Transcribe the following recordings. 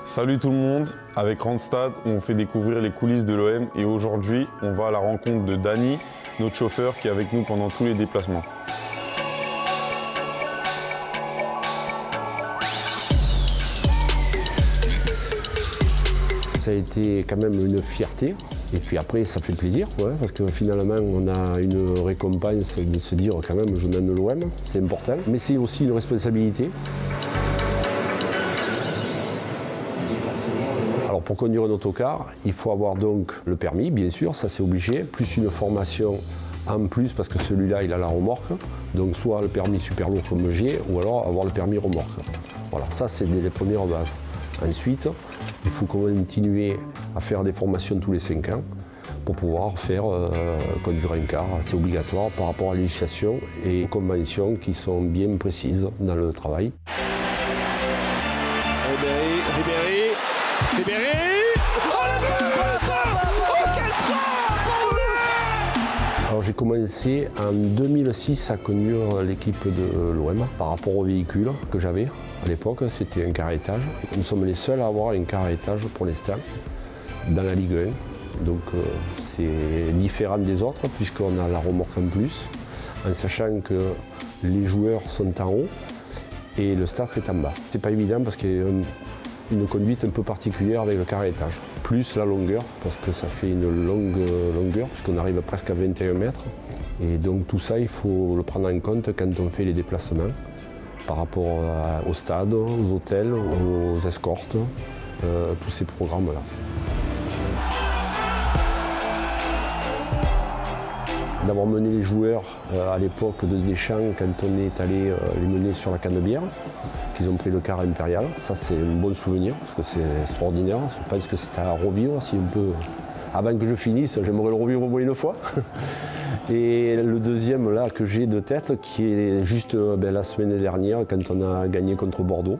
Salut tout le monde, avec Randstad, on fait découvrir les coulisses de l'OM et aujourd'hui, on va à la rencontre de Dany, notre chauffeur qui est avec nous pendant tous les déplacements. Ça a été quand même une fierté. Et puis après, ça fait plaisir, ouais, parce que finalement, on a une récompense de se dire quand même, je mène l'OM, c'est important. Mais c'est aussi une responsabilité. Alors pour conduire un autocar, il faut avoir donc le permis, bien sûr, ça c'est obligé, plus une formation en plus parce que celui-là, il a la remorque. Donc soit le permis super lourd comme j'ai, ou alors avoir le permis remorque. Voilà, ça c'est les premières bases. Ensuite, il faut continuer à faire des formations tous les 5 ans pour pouvoir faire conduire un car. C'est obligatoire par rapport à la législation et aux conventions qui sont bien précises dans le travail. Ribéry. Oh le temps. Oh quel frappe pour lui. Alors j'ai commencé en 2006 à conduire l'équipe de l'OM par rapport au véhicule que j'avais. À l'époque, c'était un car à étage. Nous sommes les seuls à avoir un car à étage pour l'instant dans la Ligue 1. Donc c'est différent des autres puisqu'on a la remorque en plus, en sachant que les joueurs sont en haut et le staff est en bas. C'est pas évident parce qu'il y a une conduite un peu particulière avec le car à étage. Plus la longueur, parce que ça fait une longue longueur, puisqu'on arrive presque à 21 mètres. Et donc tout ça, il faut le prendre en compte quand on fait les déplacements par rapport au stade, aux hôtels, aux escortes, tous ces programmes-là. D'avoir mené les joueurs à l'époque de Deschamps quand on est allé les mener sur la Canebière, qu'ils ont pris le car impérial. Ça c'est un bon souvenir parce que c'est extraordinaire. Je pense que c'est à revivre si on peut. Avant que je finisse, j'aimerais le revivre au moins une fois. Et le deuxième là que j'ai de tête, qui est juste la semaine dernière quand on a gagné contre Bordeaux.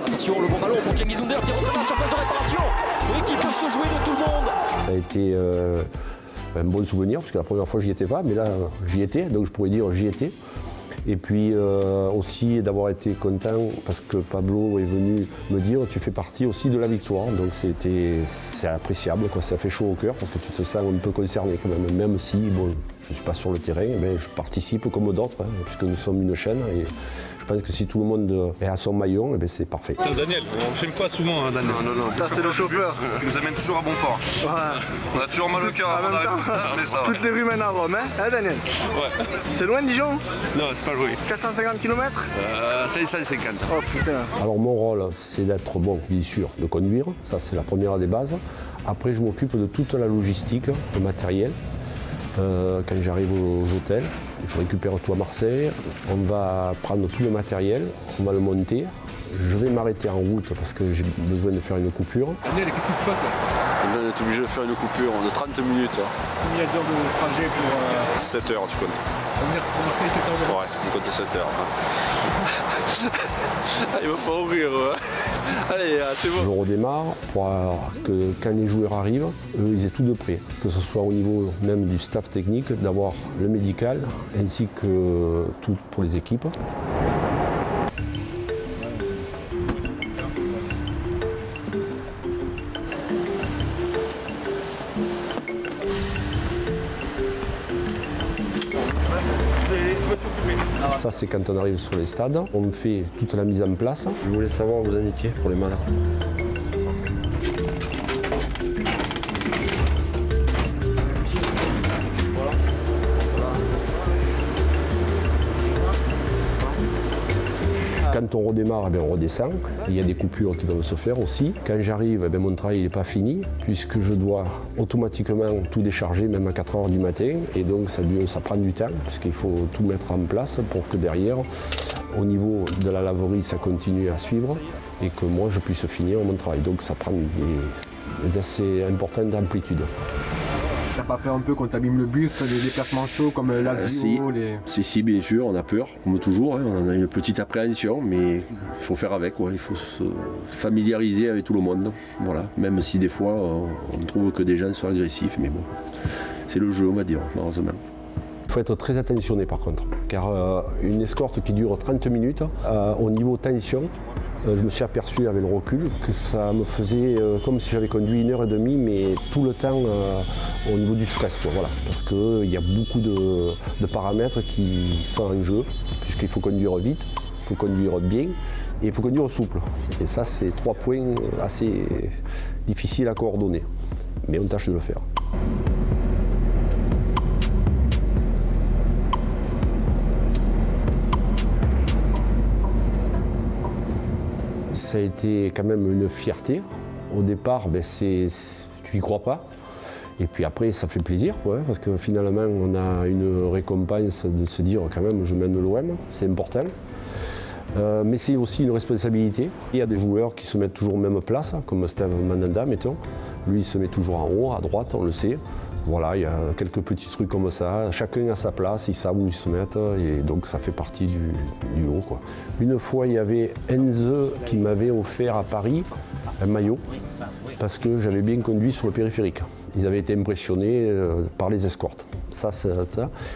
Attention, le bon ballon pour Cengiz Under qui retrouve sur place de réparation et qui peut se jouer de tout le monde. Ça a été un bon souvenir, parce que la première fois j'y étais pas, mais là j'y étais, donc je pourrais dire j'y étais. Et puis aussi d'avoir été content parce que Pablo est venu me dire tu fais partie aussi de la victoire. Donc c'est appréciable, quoi. Ça fait chaud au cœur parce que tu te sens un peu concerné quand même si bon, je ne suis pas sur le terrain, mais je participe comme d'autres, hein, puisque nous sommes une chaîne. Et je pense que si tout le monde est à son maillon, c'est parfait. Tiens Daniel, on ne filme pas souvent, hein, Daniel. Non, ça c'est le chauffeur. Il nous amène toujours à bon port. Ouais. On a toujours mal au cœur avant d'arriver au stade, mais ça. Toutes les rues mènent à Rome, hein, Daniel? Ouais. C'est loin Dijon? Non, c'est pas loin. 450 km? 550. Oh putain. Alors mon rôle, c'est d'être bon, bien sûr, de conduire. Ça c'est la première des bases. Après, je m'occupe de toute la logistique, le matériel. Quand j'arrive aux hôtels, je récupère tout à Marseille, on va prendre tout le matériel, on va le monter. Je vais m'arrêter en route parce que j'ai besoin de faire une coupure. Daniel, qu'est-ce qui se passe là? On est obligé de faire une coupure de 30 minutes. Combien d'heures de trajet pour... 7 heures, tu comptes. Pour marquer 7 heures de... Ouais, on compte 7 heures. Il va pas ouvrir. Allez, c'est bon. Je redémarre pour que quand les joueurs arrivent, eux, ils aient tout de prêt. Que ce soit au niveau même du staff technique, d'avoir le médical, ainsi que tout pour les équipes. Ça, c'est quand on arrive sur les stades. On fait toute la mise en place. Je voulais savoir où vous en étiez pour les malades. Quand on redémarre, on redescend. Il y a des coupures qui doivent se faire aussi. Quand j'arrive, mon travail n'est pas fini, puisque je dois automatiquement tout décharger, même à 4 h du matin. Et donc ça prend du temps, puisqu'il faut tout mettre en place pour que derrière, au niveau de la laverie, ça continue à suivre et que moi, je puisse finir mon travail. Donc ça prend des assez importantes amplitudes. T'as pas peur un peu quand t'abîmes le bus, t'as des déplacements chauds comme l'avion, Si, bien sûr, on a peur, comme toujours, hein, on a une petite appréhension, mais il faut faire avec, il faut se familiariser avec tout le monde. Voilà. Même si des fois, on trouve que des gens sont agressifs, mais bon, c'est le jeu, on va dire, malheureusement. Il faut être très attentionné par contre, car une escorte qui dure 30 minutes, au niveau tension, Je me suis aperçu avec le recul que ça me faisait comme si j'avais conduit 1h30, mais tout le temps au niveau du stress. Voilà. Parce qu'il y a beaucoup de paramètres qui sont en jeu, puisqu'il faut conduire vite, il faut conduire bien et il faut conduire souple. Et ça, c'est 3 points assez difficiles à coordonner. Mais on tâche de le faire. Ça a été quand même une fierté. Au départ, tu n'y crois pas. Et puis après, ça fait plaisir, parce que finalement, on a une récompense de se dire quand même, je mène l'OM, c'est important. Mais c'est aussi une responsabilité. Il y a des joueurs qui se mettent toujours aux mêmes places, comme Steve Mandanda, mettons. Lui, il se met toujours en haut, à droite, on le sait. Voilà, il y a quelques petits trucs comme ça. Chacun a sa place, ils savent où ils se mettent, et donc ça fait partie du haut, quoi. Une fois, il y avait Enze qui m'avait offert à Paris un maillot, parce que j'avais bien conduit sur le périphérique. Ils avaient été impressionnés par les escortes. Ça.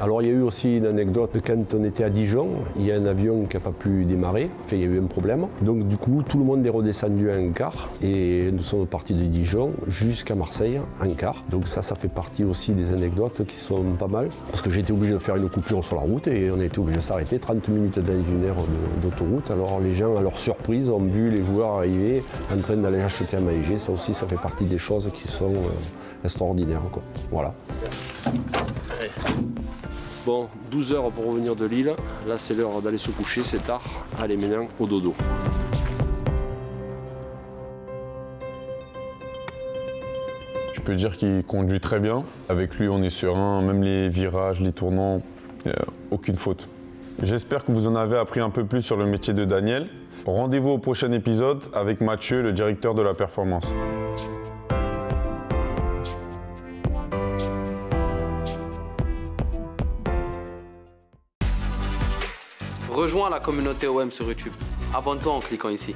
Alors il y a eu aussi une anecdote, quand on était à Dijon, il y a un avion qui n'a pas pu démarrer, il y a eu un problème. Donc du coup, tout le monde est redescendu en car et nous sommes partis de Dijon jusqu'à Marseille en car. Donc ça fait partie aussi des anecdotes qui sont pas mal. Parce que j'ai été obligé de faire une coupure sur la route et on a été obligé de s'arrêter 30 minutes dans une heure d'autoroute. Alors les gens, à leur surprise, ont vu les joueurs arriver en train d'aller acheter à manger. Ça aussi, ça fait partie des choses qui sont extraordinaires, quoi. Voilà. Bon, 12 heures pour revenir de Lille. Là, c'est l'heure d'aller se coucher, c'est tard. Allez, maintenant, au dodo. Je peux dire qu'il conduit très bien. Avec lui, on est serein. Même les virages, les tournants, aucune faute. J'espère que vous en avez appris un peu plus sur le métier de Daniel. Rendez-vous au prochain épisode avec Mathieu, le directeur de la performance. Rejoins la communauté OM sur YouTube. Abonne-toi en cliquant ici.